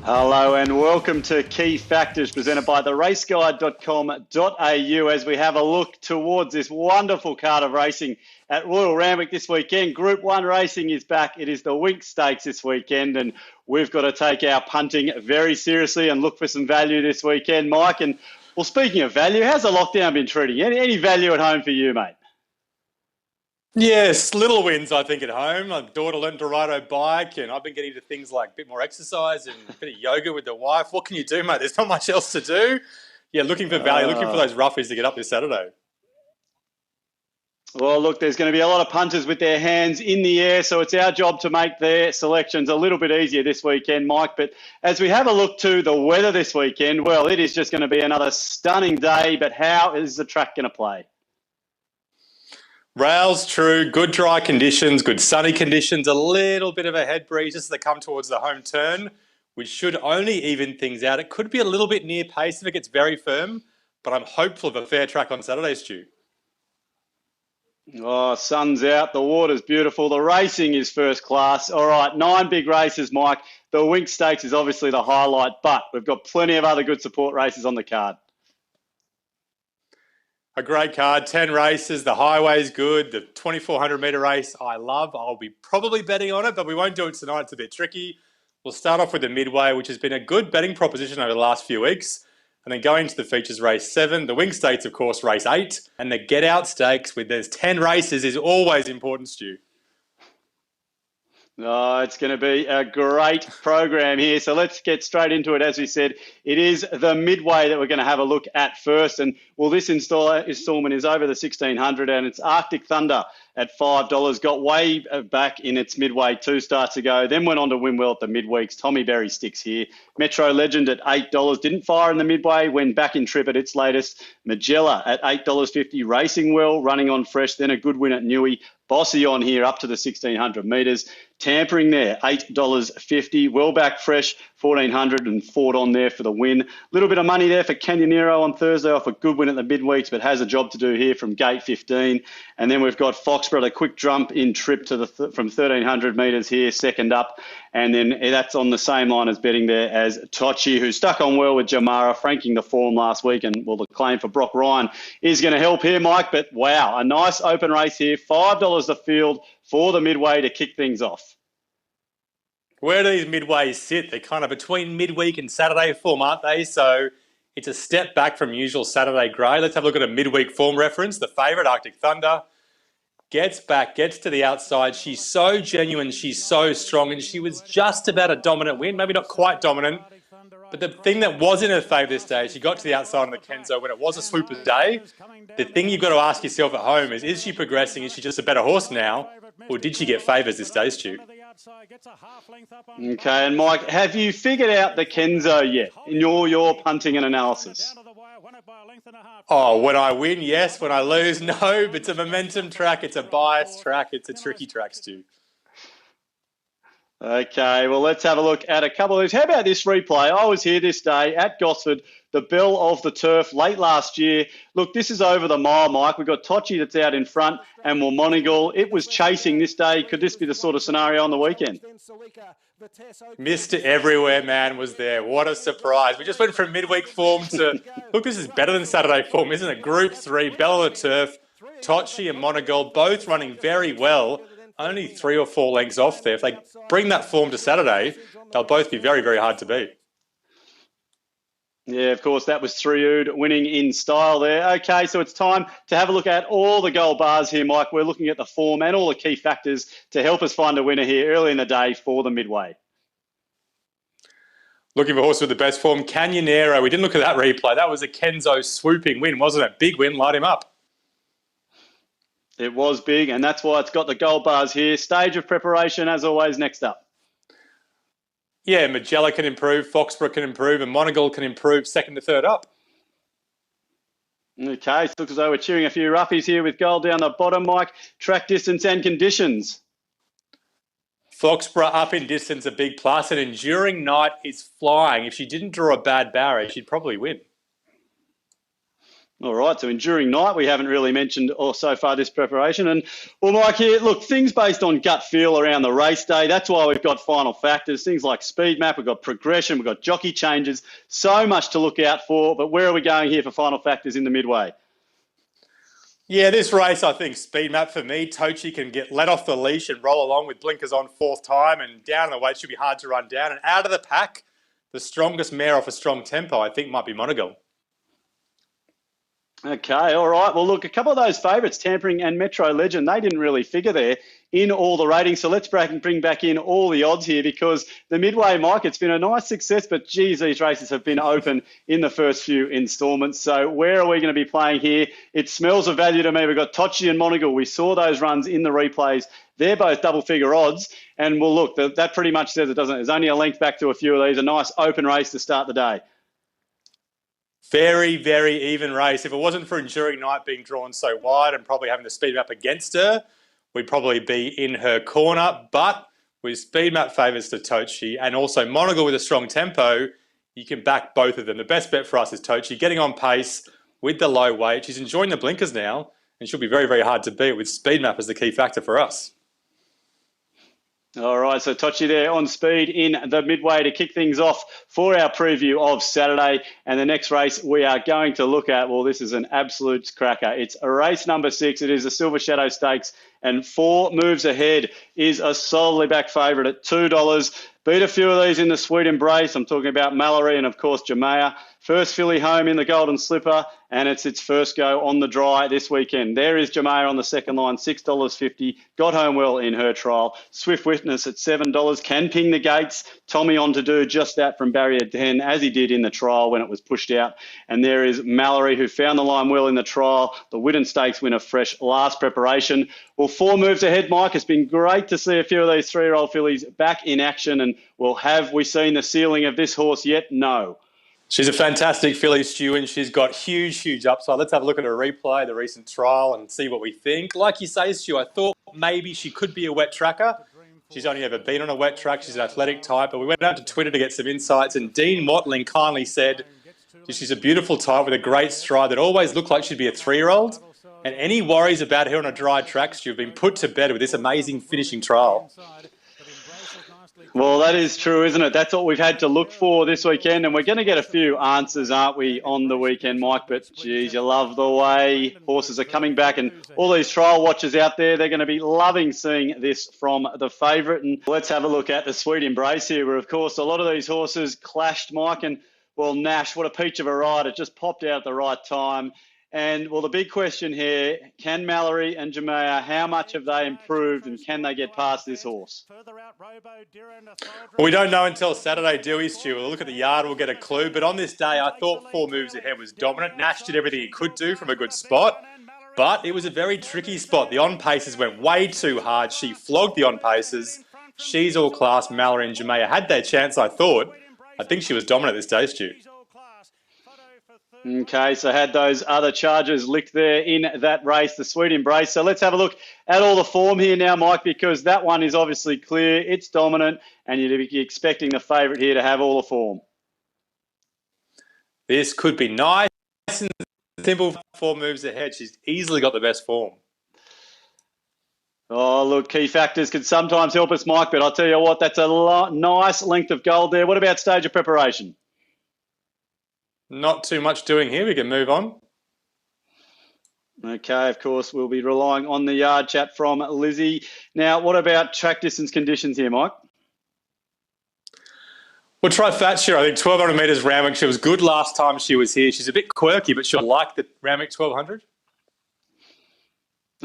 Hello and welcome to Key Factors presented by theraceguide.com.au as we have a look towards this wonderful card of racing at Royal Randwick this weekend. Group 1 racing is back. It is the Winx Stakes this weekend and we've got to take our punting very seriously and look for some value this weekend, Mike. And well, speaking of value, how's the lockdown been treating you? Any value at home for you, mate? Yes, little wins, I think, at home. My daughter learned to ride her bike, and I've been getting into things like a bit more exercise and a bit of yoga with the wife. What can you do, mate? There's not much else to do. Yeah, looking for value, looking for those roughies to get up this Saturday. Well, look, there's going to be a lot of punters with their hands in the air, so it's our job to make their selections a little bit easier this weekend, Mike. But as we have a look to the weather this weekend, well, it is just going to be another stunning day, but how is the track going to play? Rails, true, good dry conditions, good sunny conditions, a little bit of a head breeze as they come towards the home turn, which should only even things out. It could be a little bit near pace if it gets very firm, but I'm hopeful of a fair track on Saturday, Stu. Oh, sun's out, the water's beautiful, the racing is first class. All right, 9 big races, Mike. The Winx Stakes is obviously the highlight, but we've got plenty of other good support races on the card. A great card, 10 races, the highway's good, the 2,400 metre race I love. I'll be probably betting on it, but we won't do it tonight. It's a bit tricky. We'll start off with the midway, which has been a good betting proposition over the last few weeks. And then going into the features race 7, the Winx Stakes, of course, race 8. And the Get Out Stakes, with there's 10 races, is always important, Stu. Oh, it's going to be a great program here. So let's get straight into it. As we said, it is the midway that we're going to have a look at first. And well, this installment is over the 1,600 and it's Arctic Thunder at $5. Got way back in its midway 2 starts ago. Then went on to win well at the midweeks. Tommy Berry sticks here. Metro Legend at $8. Didn't fire in the midway. Went back in trip at its latest. MAJELLA at $8.50. Racing well, running on fresh. Then a good win at Newey. Bossy on here up to the 1,600 metres. Tampering there, $8.50. Well back fresh, 1,400 and fought on there for the win. A little bit of money there for CANYONERO on Thursday off a good win at the midweeks, but has a job to do here from gate 15. And then we've got FOXBOROUGH, a quick jump in trip to from 1,300 metres here, second up. And then that's on the same line as betting there as TOCHI, who stuck on well with Jamara, franking the form last week. And well, the claim for Brock Ryan is going to help here, Mike. But wow, a nice open race here. $5 the field for the midway to kick things off. Where do these midways sit? They're kind of between midweek and Saturday form, aren't they? So it's a step back from usual Saturday grade. Let's have a look at a midweek form reference. The favourite, Arctic Thunder, gets back, gets to the outside. She's so genuine, she's so strong, and she was just about a dominant win. Maybe not quite dominant, but the thing that was in her favour this day, she got to the outside on the Kenzo when it was a swoopers day. The thing you've got to ask yourself at home is she progressing? Is she just a better horse now? Or did she get favours this day, Stu? Okay, and Mike, have you figured out the Kenzo yet in your punting and analysis? Oh, when I win, yes. When I lose, no. But it's a momentum track. It's a biased track. It's a tricky track, Stu. Okay, well, let's have a look at a couple of these. How about this replay? I was here this day at Gosford, the belle of the turf, late last year. Look, this is over the mile, Mike. We've got TOCHI that's out in front and MONEGAL. It was chasing this day. Could this be the sort of scenario on the weekend? Mr. Everywhere Man was there. What a surprise. We just went from midweek form to, look, this is better than Saturday form, isn't it? Group 3, belle of the turf, TOCHI and MONEGAL, both running very well. Only 3 or 4 lengths off there. If they bring that form to Saturday, they'll both be very, very hard to beat. Yeah, of course, that was Triude winning in style there. Okay, so it's time to have a look at all the gold bars here, Mike. We're looking at the form and all the key factors to help us find a winner here early in the day for the midway. Looking for a horse with the best form, CANYONERO. We didn't look at that replay. That was a Kenzo swooping win, wasn't it? Big win, light him up. It was big, and that's why it's got the gold bars here. Stage of preparation, as always, next up. Yeah, MAJELLA can improve, FOXBOROUGH can improve, and MONEGAL can improve second to third up. Okay, so looks as though we're cheering a few roughies here with gold down the bottom, Mike. Track distance and conditions. FOXBOROUGH up in distance, a big plus. An Enduring Night is flying. If she didn't draw a bad barrier, she'd probably win. All right, so Enduring Night, we haven't really mentioned or so far this preparation. And, well, Mike, here, look, things based on gut feel around the race day. That's why we've got final factors, things like speed map, we've got progression, we've got jockey changes, so much to look out for. But where are we going here for final factors in the midway? Yeah, this race, I think, speed map for me. Tochi can get let off the leash and roll along with blinkers on fourth time, and down the weight should be hard to run down. And out of the pack, the strongest mare off a strong tempo, I think, might be Monegal. Okay, all right. Well, look, a couple of those favourites, Tampering and Metro Legend, they didn't really figure there in all the ratings. So let's bring back in all the odds here, because the Midway, Mike, it's been a nice success, but geez, these races have been open in the first few instalments. So where are we going to be playing here? It smells of value to me. We've got Tochi and Monegal. We saw those runs in the replays. They're both double-figure odds. And, well, look, that pretty much says it, doesn't it? There's only a length back to a few of these. A nice open race to start the day. Very, very even race. If it wasn't for Enduring Night being drawn so wide and probably having the speed map against her, we'd probably be in her corner. But with speed map favours to Tochi and also Monegal with a strong tempo, you can back both of them. The best bet for us is Tochi, getting on pace with the low weight. She's enjoying the blinkers now, and she'll be very, very hard to beat with speed map as the key factor for us. All right, so Tochi there on speed in the midway to kick things off for our preview of Saturday. And the next race we are going to look at, well, this is an absolute cracker. It's race number 6. It is the Silver Shadow Stakes, and 4 Moves Ahead is a solidly back favourite at $2. Beat a few of these in the Sweet Embrace. I'm talking about Mallory and, of course, Jamea. First filly home in the Golden Slipper, and it's its first go on the dry this weekend. There is Jamea on the second line, $6.50. Got home well in her trial. Swift Witness at $7. Can ping the gates. Tommy on to do just that from barrier 10, as he did in the trial when it was pushed out. And there is Mallory, who found the line well in the trial. The Wood and Stakes winner fresh last preparation. Well, 4 Moves Ahead, Mike. It's been great to see a few of these 3-year-old fillies back in action. And, well, have we seen the ceiling of this horse yet? No. She's a fantastic filly, Stu, and she's got huge, huge upside. Let's have a look at her replay, the recent trial, and see what we think. Like you say, Stu, I thought maybe she could be a wet tracker. She's only ever been on a wet track. She's an athletic type, but we went out to Twitter to get some insights, and Dean Watling kindly said she's a beautiful type with a great stride that always looked like she'd be a 3-year-old. And any worries about her on a dry track, Stu, have been put to bed with this amazing finishing trial. Well, that is true, isn't it? That's what we've had to look for this weekend, and we're going to get a few answers, aren't we, on the weekend, Mike? But, geez, you love the way horses are coming back, and all these trial watchers out there, they're going to be loving seeing this from the favourite. And let's have a look at the Sweet Embrace here, where, of course, a lot of these horses clashed, Mike, and, well, Nash, what a peach of a ride. It just popped out at the right time. And, well, the big question here, can Mallory and Jamea, how much have they improved, and can they get past this horse? Well, we don't know until Saturday, do we, Stu? We'll look at the yard, we'll get a clue. But on this day, I thought 4 Moves Ahead was dominant. Nash did everything he could do from a good spot, but it was a very tricky spot. The on-paces went way too hard. She flogged the on-paces. She's all class. Mallory and Jamea had their chance, I thought. I think she was dominant this day, Stu. Okay, so had those other charges licked there in that race, the Sweet Embrace. So let's have a look at all the form here now, Mike, because that one is obviously clear. It's dominant, and you'd be expecting the favourite here to have all the form. This could be nice and simple. 4 Moves Ahead. She's easily got the best form. Oh, look, key factors can sometimes help us, Mike, but I'll tell you what, that's a nice length of gold there. What about stage of preparation? Not too much doing here. We can move on. Okay, of course, we'll be relying on the yard chat from Lizzie. Now, what about track distance conditions here, Mike? We'll try Thatcher. I think 1,200 metres Randwick. She was good last time she was here. She's a bit quirky, but she'll like the Randwick 1,200.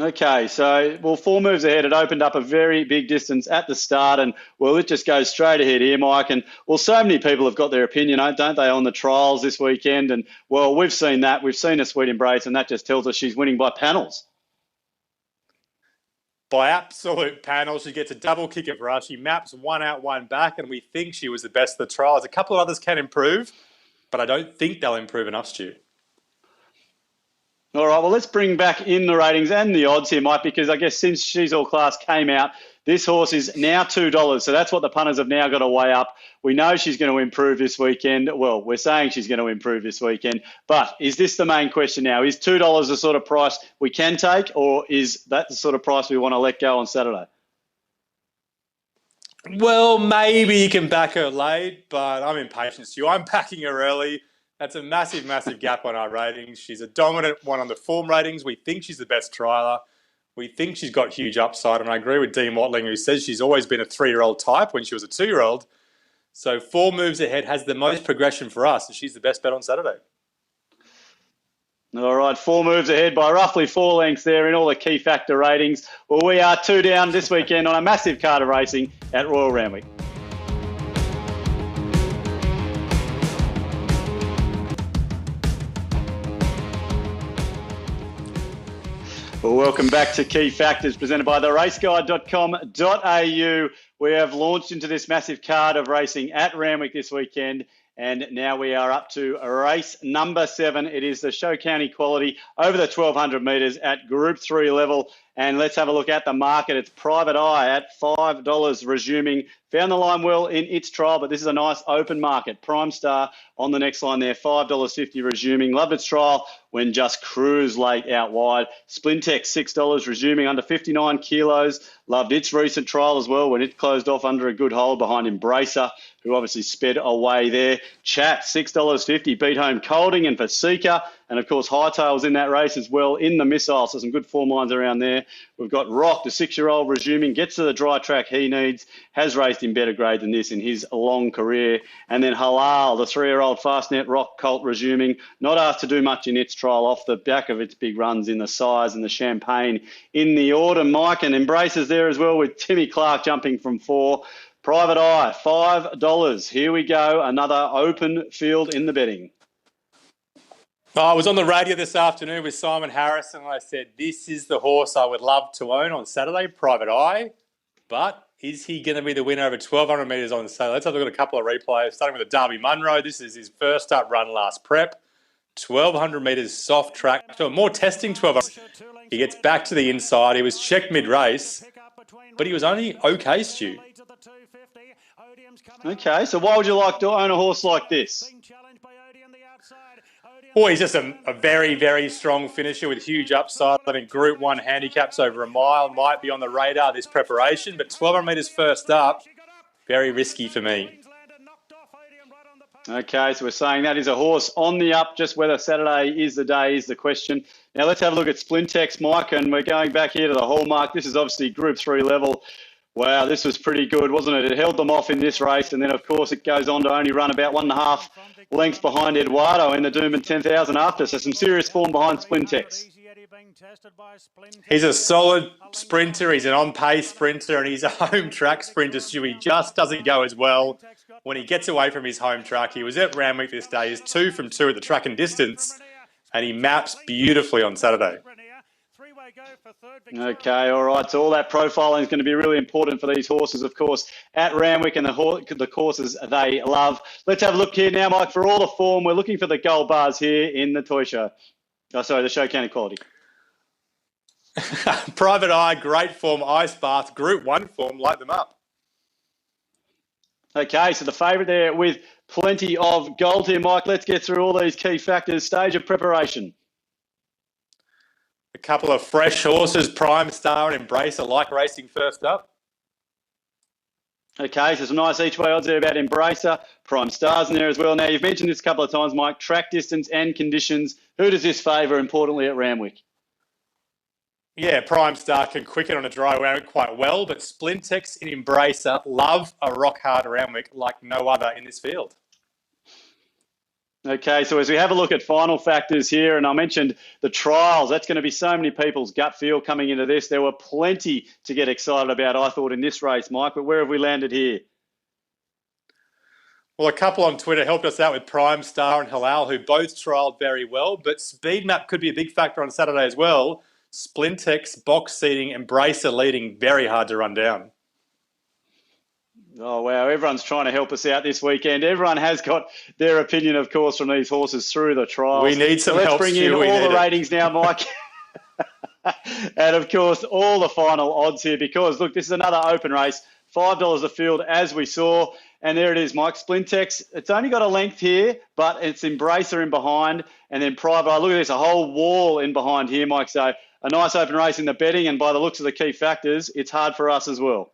Okay, so, well, 4 Moves Ahead, it opened up a very big distance at the start, and, well, it just goes straight ahead here, Mike. And, well, so many people have got their opinion, don't they, on the trials this weekend? And, well, we've seen that. We've seen a Sweet Embrace, and that just tells us she's winning by panels. By absolute panels. She gets a double kick of rush. She maps 1 out, 1 back, and we think she was the best of the trials. A couple of others can improve, but I don't think they'll improve enough, Stu. All right, well, let's bring back in the ratings and the odds here, Mike, because I guess since She's All Class came out, this horse is now $2. So that's what the punters have now got to weigh up. We know she's going to improve this weekend. Well, we're saying she's going to improve this weekend. But is this the main question now? Is $2 the sort of price we can take, or is that the sort of price we want to let go on Saturday? Well, maybe you can back her late, but I'm impatient, Stu. I'm backing her early. That's a massive, massive gap on our ratings. She's a dominant one on the form ratings. We think she's the best trialer. We think she's got huge upside, and I agree with Dean Watling, who says she's always been a 3-year-old type when she was a 2-year-old. So 4 moves ahead has the most progression for us, and she's the best bet on Saturday. All right, 4 moves ahead by roughly 4 lengths there in all the key factor ratings. Well, we are 2 down this weekend on a massive card of racing at Royal Randwick. Well, welcome back to Key Factors, presented by theraceguide.com.au. We have launched into this massive card of racing at Randwick this weekend, and now we are up to race number 7. It is the Show County Quality over the 1,200 metres at Group 3 level. And let's have a look at the market. It's Private Eye at $5 resuming. Found the line well in its trial, but this is a nice open market. Prime Star on the next line there, $5.50 resuming. Loved its trial when just cruised late out wide. SPLINTEX, $6 resuming under 59 kilos. Loved its recent trial as well when it closed off under a good hold behind Embracer, who obviously sped away there. Chat, $6.50, beat home Colding and Pasika. And, of course, Hightail's in that race as well in the missile, so some good form lines around there. We've got Rock, the 6-year-old, resuming, gets to the dry track he needs, has raced in better grade than this in his long career. And then HILAL, the 3-year-old Fastnet Rock colt, resuming, not asked to do much in its trial off the back of its big runs in the Size and the Champagne in the autumn. Mike, and Embraces there as well with Timmy Clark jumping from 4. Private Eye, $5. Here we go, another open field in the betting. I was on the radio this afternoon with Simon Harris, and I said, this is the horse I would love to own on Saturday, Private Eye. But is he going to be the winner over 1,200 metres on Saturday? Let's have a look at a couple of replays, starting with the Derby Munro. This is his first up run last prep. 1,200 metres soft track. So more testing 1,200. He gets back to the inside. He was checked mid-race, but he was only okay, Stu. Okay, so why would you like to own a horse like this? Oh, he's just a very, very strong finisher with huge upside. I think Group 1 handicaps over a mile might be on the radar this preparation, but 1,200 metres first up, very risky for me. Okay, so we're saying that is a horse on the up. Just whether Saturday is the day is the question. Now let's have a look at SPLINTEX, Mike, and we're going back here to the hallmark. This is obviously Group 3 level. Wow, this was pretty good, wasn't it? It held them off in this race, and then, of course, it goes on to only run about 1.5 lengths behind Eduardo in the Doomben 10,000 after, so some serious form behind SPLINTEX. He's a solid sprinter. He's an on-pace sprinter, and he's a home track sprinter, Stu. He just doesn't go as well when he gets away from his home track. He was at Randwick this day. He's 2 from 2 at the track and distance, and he maps beautifully on Saturday. Okay, all right. So all that profiling is going to be really important for these horses, of course, at Randwick and the courses they love. Let's have a look here now, Mike. For all the form, we're looking for the gold bars here in the toy show. Oh, sorry, the Show County Quality. Private Eye, great form. Ice Bath, Group 1 form. Light them up. Okay, so the favourite there with plenty of gold here, Mike. Let's get through all these key factors. Stage of preparation. A couple of fresh horses, Prime Star and Embracer, like racing first up. Okay, so some nice each-way odds there about Embracer. Prime Star's in there as well. Now, you've mentioned this a couple of times, Mike, track distance and conditions. Who does this favour, importantly, at Randwick? Yeah, Prime Star can quicken on a dry Randwick quite well, but SPLINTEX and Embracer love a rock-hard Randwick like no other in this field. Okay, so as we have a look at final factors here, and I mentioned the trials, that's going to be so many people's gut feel coming into this. There were plenty to get excited about, I thought, in this race, Mike, but where have we landed here? Well, a couple on Twitter helped us out with Prime Star and HILAL, who both trialled very well, but speed map could be a big factor on Saturday as well. SPLINTEX, box seating, Embracer leading, very hard to run down. Oh, wow. Everyone's trying to help us out this weekend. Everyone has got their opinion, of course, from these horses through the trials. We need some so let's help, bring in Stu. all the ratings now, Mike. And, of course, all the final odds here because, look, this is another open race. $5 a field, as we saw. And there it is, Mike. SPLINTEX. It's only got a length here, but it's Embracer in behind. And then Private Eye. Look at this, a whole wall in behind here, Mike. So a nice open race in the betting. And by the looks of the key factors, it's hard for us as well.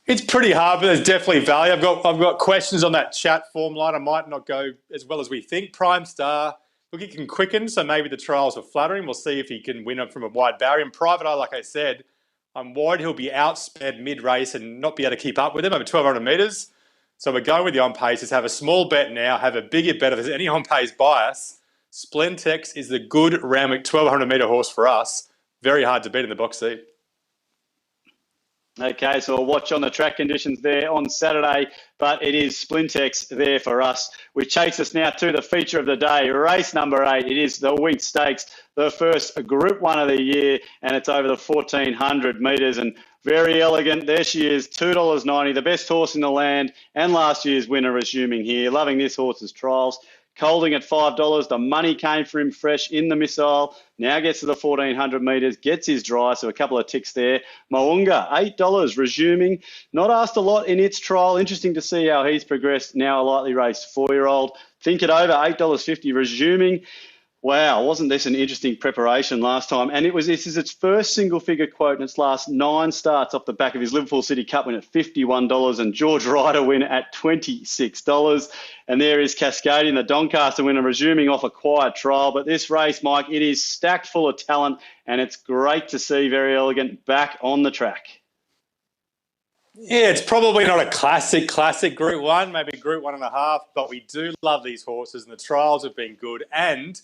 It's pretty hard, but there's definitely value. I've got questions on that chat form line. I might not go as well as we think. Prime Star, look, he can quicken, so maybe the trials are flattering. We'll see if he can win it from a wide barrier. And Private Eye, like I said, I'm worried he'll be outsped mid-race and not be able to keep up with him over 1,200 metres. So we're going with the on-paces. Have a small bet now. Have a bigger bet if there's any on-pace bias. SPLINTEX is the good Randwick 1,200 metre horse for us. Very hard to beat in the box seat. Okay, so we'll watch on the track conditions there on Saturday, but it is SPLINTEX there for us, which takes us now to the feature of the day, race number 8. It is the Winx Stakes, the first Group 1 of the year, and it's over the 1,400 metres, and very elegant. There she is, $2.90, the best horse in the land, and last year's winner resuming here. Loving this horse's trials. Colding at $5. The money came for him fresh in the missile. Now gets to the 1,400 metres, gets his dry, so a couple of ticks there. Moonga, $8, resuming. Not asked a lot in its trial. Interesting to see how he's progressed. Now a lightly raced 4-year-old. Think it over, $8.50, resuming. Wow, wasn't this an interesting preparation last time? And this is its first single-figure quote in its last 9 starts off the back of his Liverpool City Cup win at $51 and George Ryder win at $26. And there is Cascadian, the Doncaster winner, resuming off a quiet trial. But this race, Mike, it is stacked full of talent, and it's great to see Very Elegant back on the track. Yeah, it's probably not a classic Group 1, maybe Group 1.5, but we do love these horses, and the trials have been good. And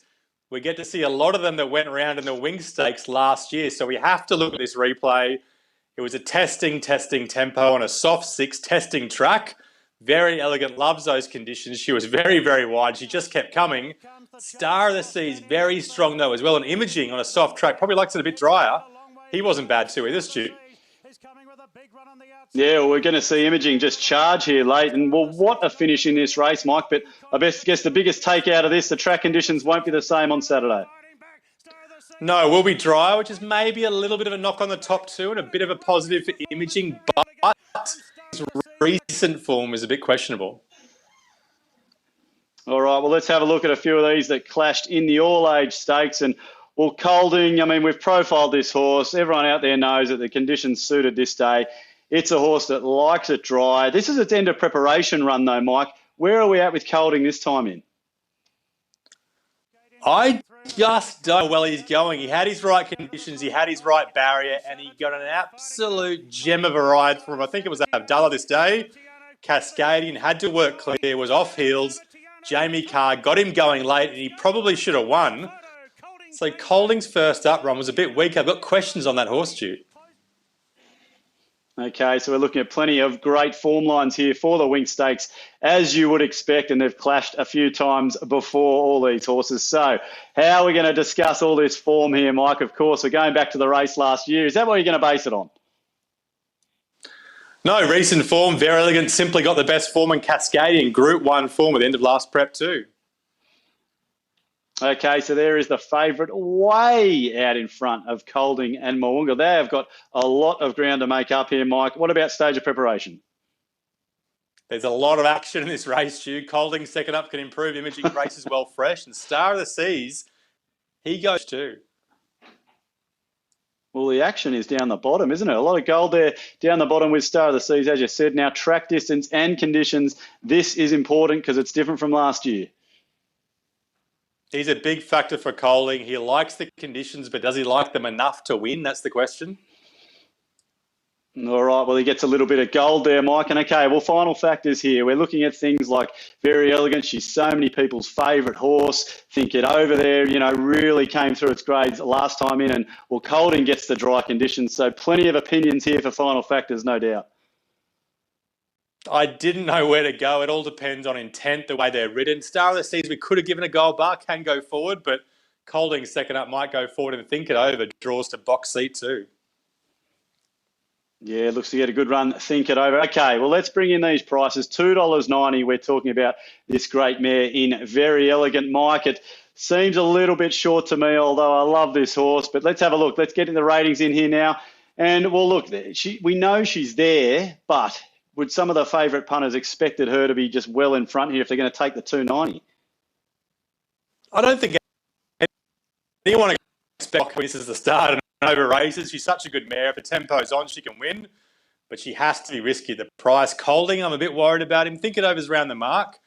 we get to see a lot of them that went around in the Winx Stakes last year. So we have to look at this replay. It was a testing tempo on a soft 6 testing track. Very Elegant, loves those conditions. She was very, very wide. She just kept coming. Star of the Seas, very strong though as well. And Imaging on a soft track, probably likes it a bit drier. He wasn't bad too either, Stu. Yeah, well, we're going to see Imaging just charge here late. And, well, what a finish in this race, Mike. But I guess the biggest take out of this, the track conditions won't be the same on Saturday. No, we'll be dry, which is maybe a little bit of a knock on the top 2 and a bit of a positive for Imaging. But his recent form is a bit questionable. All right, well, let's have a look at a few of these that clashed in the all-age stakes. And, well, Colding, I mean, we've profiled this horse. Everyone out there knows that the conditions suited this day. It's a horse that likes it dry. This is its end of preparation run, though, Mike. Where are we at with Colding this time in? I just don't know where he's going. He had his right conditions, he had his right barrier, and he got an absolute gem of a ride from, I think it was Abdallah this day. Cascadian had to work clear, was off heels. Jamie Carr got him going late, and he probably should have won. So Colding's first up run was a bit weak. I've got questions on that horse, Stu. Okay, so we're looking at plenty of great form lines here for the Winx Stakes, as you would expect, and they've clashed a few times before, all these horses. So how are we going to discuss all this form here, Mike? Of course, we're going back to the race last year. Is that what you're going to base it on? No, recent form. Very Elegant simply got the best form in Cascadian Group 1 form at the end of last prep too. Okay, so there is the favourite way out in front of Colding and Moonga. They have got a lot of ground to make up here, Mike. What about stage of preparation? There's a lot of action in this race, Stu. Colding second up can improve. Imaging races well fresh. And Star of the Seas, he goes too. Well, the action is down the bottom, isn't it? A lot of gold there down the bottom with Star of the Seas, as you said. Now, track distance and conditions, this is important because it's different from last year. He's a big factor for Colding. He likes the conditions, but does he like them enough to win? That's the question. All right, well, he gets a little bit of gold there, Mike. And okay, well, final factors here. We're looking at things like Very Elegant. She's so many people's favourite horse. Think It Over there, you know, really came through its grades last time in. And, well, Colding gets the dry conditions. So plenty of opinions here for final factors, no doubt. I didn't know where to go. It all depends on intent, the way they're ridden. Star of the Seas, we could have given a gold bar, can go forward, but Colding second up might go forward and Think It Over draws to box seat too. Yeah, looks to get a good run. Think it over. Okay, well, let's bring in these prices. $2.90. We're talking about this great mare in Very Elegant. Mike, it seems a little bit short to me, although I love this horse. But let's have a look. Let's get in the ratings in here now. And, well, look, we know she's there, but would some of the favourite punters expected her to be just well in front here if they're going to take the 290? I don't think anyone expects this is the start and over races. She's such a good mare. If the tempo's on, she can win, but she has to be risky. The price, Colding, I'm a bit worried about him. Think it over's around the mark,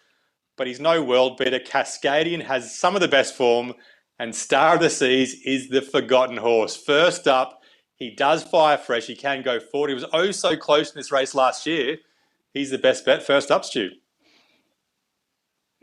but he's no world beater. Cascadian has some of the best form, and Star of the Seas is the forgotten horse. First up, he does fire fresh. He can go forward. He was oh so close in this race last year. He's the best bet. First up, Stu.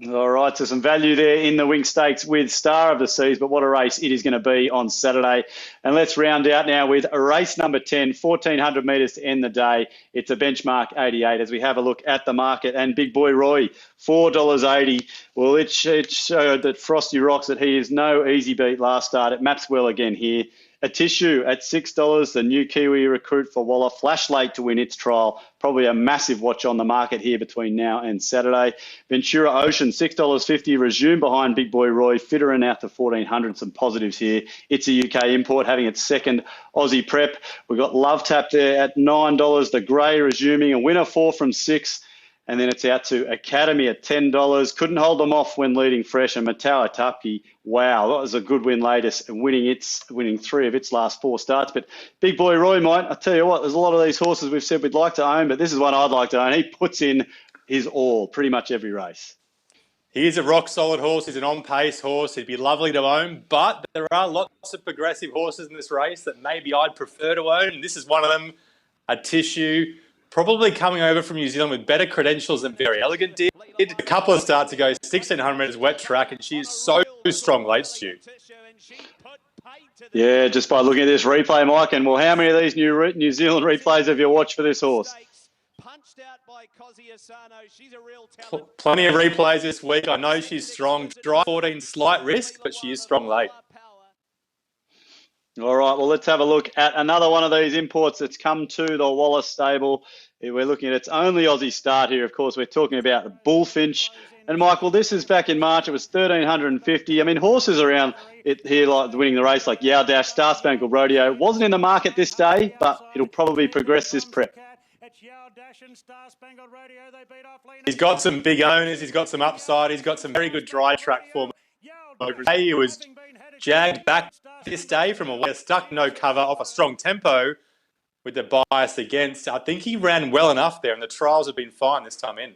All right, so some value there in the Winx Stakes with Star of the Seas, but what a race it is going to be on Saturday. And let's round out now with race number 10, 1,400 metres to end the day. It's a benchmark 88 as we have a look at the market. And Big Boy Roy, $4.80. Well, it showed that Frosty Rocks that he is no easy beat last start. It maps well again here. ATISHU at $6, the new Kiwi recruit for Waller. Flash late to win its trial. Probably a massive watch on the market here between now and Saturday. Ventura Ocean, $6.50. Resume behind Big Boy Roy. Fitterin out to 1,400. Some positives here. It's a UK import having its second Aussie prep. We've got Love Tap there at $9. The Grey resuming. A winner 4 from 6. And then it's out to Academy at $10. Couldn't hold them off when leading fresh. And MATOWATAKPE, wow, that was a good win latest and winning 3 of its last 4 starts. But Big Boy Roy, mate, I tell you what, there's a lot of these horses we've said we'd like to own, but this is one I'd like to own. He puts in his all pretty much every race. He is a rock-solid horse. He's an on-pace horse. He'd be lovely to own, but there are lots of progressive horses in this race that maybe I'd prefer to own, and this is one of them, ATISHU. Probably coming over from New Zealand with better credentials than Very Elegant did. A couple of starts ago, 1,600 metres wet track, and she is so strong late, Stu. Yeah, just by looking at this replay, Mike, and well, how many of these New Zealand replays have you watched for this horse? Plenty of replays this week. I know she's strong. Dry 14, slight risk, but she is strong late. All right, well, let's have a look at another one of these imports that's come to the Wallace stable. We're looking at its only Aussie start here. Of course, we're talking about Bullfinch. And, Michael, this is back in March. It was 1,350. I mean, horses around it here like winning the race like Yow Dash, Star Spangled Rodeo. Wasn't in the market this day, but it'll probably progress this prep. He's got some big owners. He's got some upside. He's got some very good dry track form. He was jagged back this day from a stuck no cover off a strong tempo with the bias against. I think he ran well enough there, and the trials have been fine this time in.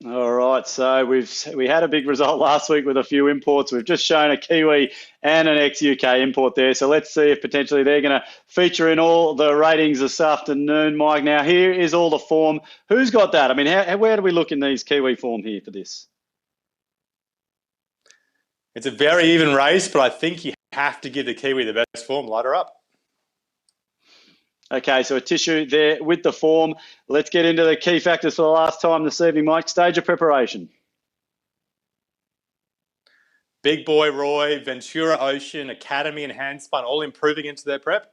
All right, so we had a big result last week with a few imports. We've just shown a Kiwi and an ex-UK import there. So let's see if potentially they're going to feature in all the ratings this afternoon, Mike. Now, here is all the form. Who's got that? I mean, where do we look in these Kiwi form here for this? It's a very even race, but I think you have to give the Kiwi the best form. Light her up. Okay, so ATISHU there with the form. Let's get into the key factors for the last time this evening, Mike. Stage of preparation. Big Boy Roy, Ventura Ocean, Academy and Handspun all improving into their prep.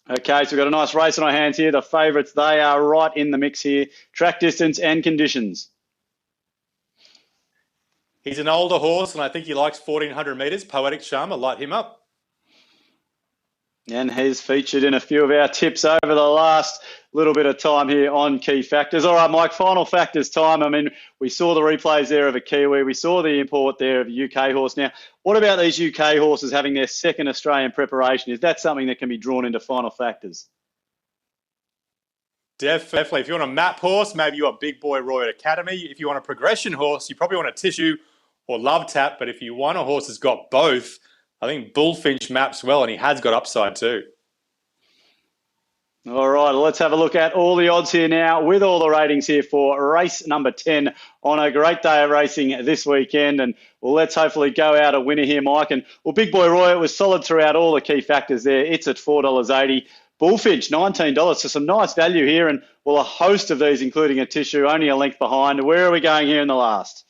Okay, so we've got a nice race on our hands here. The favourites, they are right in the mix here. Track distance and conditions. He's an older horse, and I think he likes 1,400 metres. Poetic Charmer, light him up. And he's featured in a few of our tips over the last little bit of time here on key factors. All right, Mike, final factors time. I mean, we saw the replays there of a Kiwi. We saw the import there of a UK horse. Now, what about these UK horses having their second Australian preparation? Is that something that can be drawn into final factors? Definitely. If you want a map horse, maybe you want Big Boy Roy at Academy. If you want a progression horse, you probably want a ATISHU or Love Tap. But if you want a horse that's got both, I think Bullfinch maps well, and he has got upside too. All right, let's have a look at all the odds here now with all the ratings here for race number 10 on a great day of racing this weekend. And well, let's hopefully go out a winner here, Mike. And well, Big Boy Roy, it was solid throughout all the key factors there. It's at $4.80. Bullfinch, $19. So some nice value here. And well, a host of these, including ATISHU, only a length behind. Where are we going here in the last?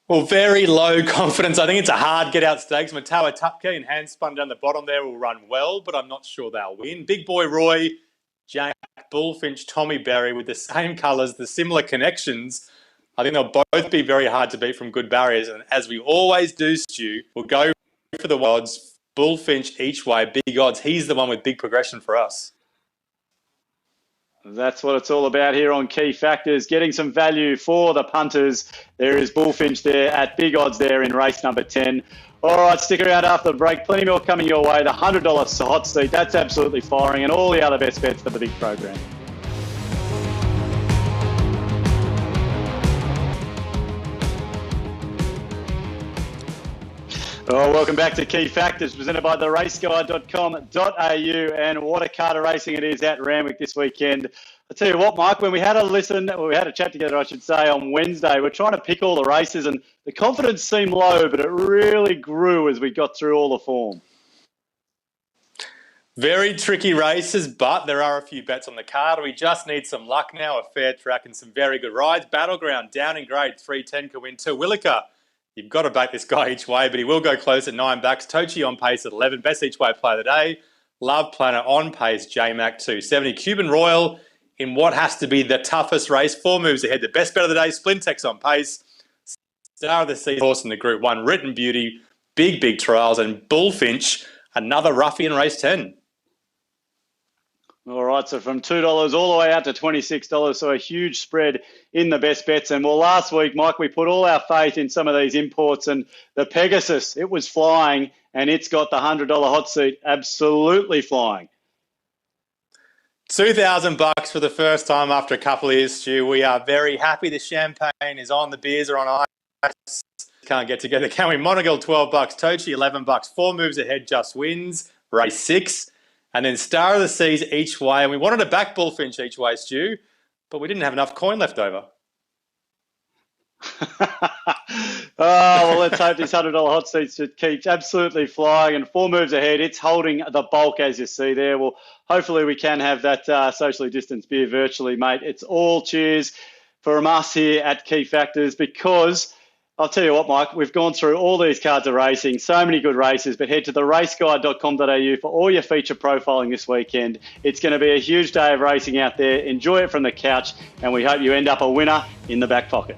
Well, very low confidence. I think it's a hard get-out stakes. MATOWATAKPE and handspun down the bottom there will run well, but I'm not sure they'll win. BIGBOYROY, Jack Bullfinch, Tommy Berry with the same colours, the similar connections. I think they'll both be very hard to beat from good barriers. And as we always do, Stu, we'll go for the odds. Bullfinch each way, big odds. He's the one with big progression for us. That's what it's all about here on Key Factors, getting some value for the punters. There is Bullfinch there at big odds there in race number 10. All right, stick around after the break. Plenty more coming your way. The $100 hot seat, that's absolutely firing, and all the other best bets for the big program. Oh, welcome back to Key Factors, presented by theraceguide.com.au, and what a card of racing it is at Randwick this weekend. I'll tell you what, Mike, when we had a chat together, I should say, on Wednesday, we're trying to pick all the races, and the confidence seemed low, but it really grew as we got through all the form. Very tricky races, but there are a few bets on the card. We just need some luck now, a fair track and some very good rides. Battleground, down in grade, 310 can win 2. Williker, you've got to back this guy each way, but he will go close at 9 backs. Tochi on pace at 11. Best each way play of the day. Love Planner on pace. J-Mac 270. Cuban Royal in what has to be the toughest race. 4 moves ahead. The best bet of the day. Splintex on pace. Star of the season horse in the Group 1. Written Beauty. Big trials. And Bullfinch, another roughie in race 10. All right, so from $2 all the way out to $26, so a huge spread in the best bets. And well, last week, Mike, we put all our faith in some of these imports, and the Pegasus, it was flying, and it's got the $100 hot seat absolutely flying. $2,000 for the first time after a couple of years, Stu. We are very happy. The champagne is on, the beers are on ice. Can't get together, can we? Monegal, $12. Tochi, $11. 4 moves ahead, just wins. Race 6. And then Star of the Seas each way. And we wanted to back Bullfinch each way, Stu, but we didn't have enough coin left over. Well, let's hope this $100 hot seat keeps absolutely flying. And 4 moves ahead, it's holding the bulk, as you see there. Well, hopefully we can have that socially distanced beer virtually, mate. It's all cheers from us here at Key Factors, because I'll tell you what, Mike, we've gone through all these cards of racing, so many good races, but head to theraceguide.com.au for all your feature profiling this weekend. It's going to be a huge day of racing out there. Enjoy it from the couch, and we hope you end up a winner in the back pocket.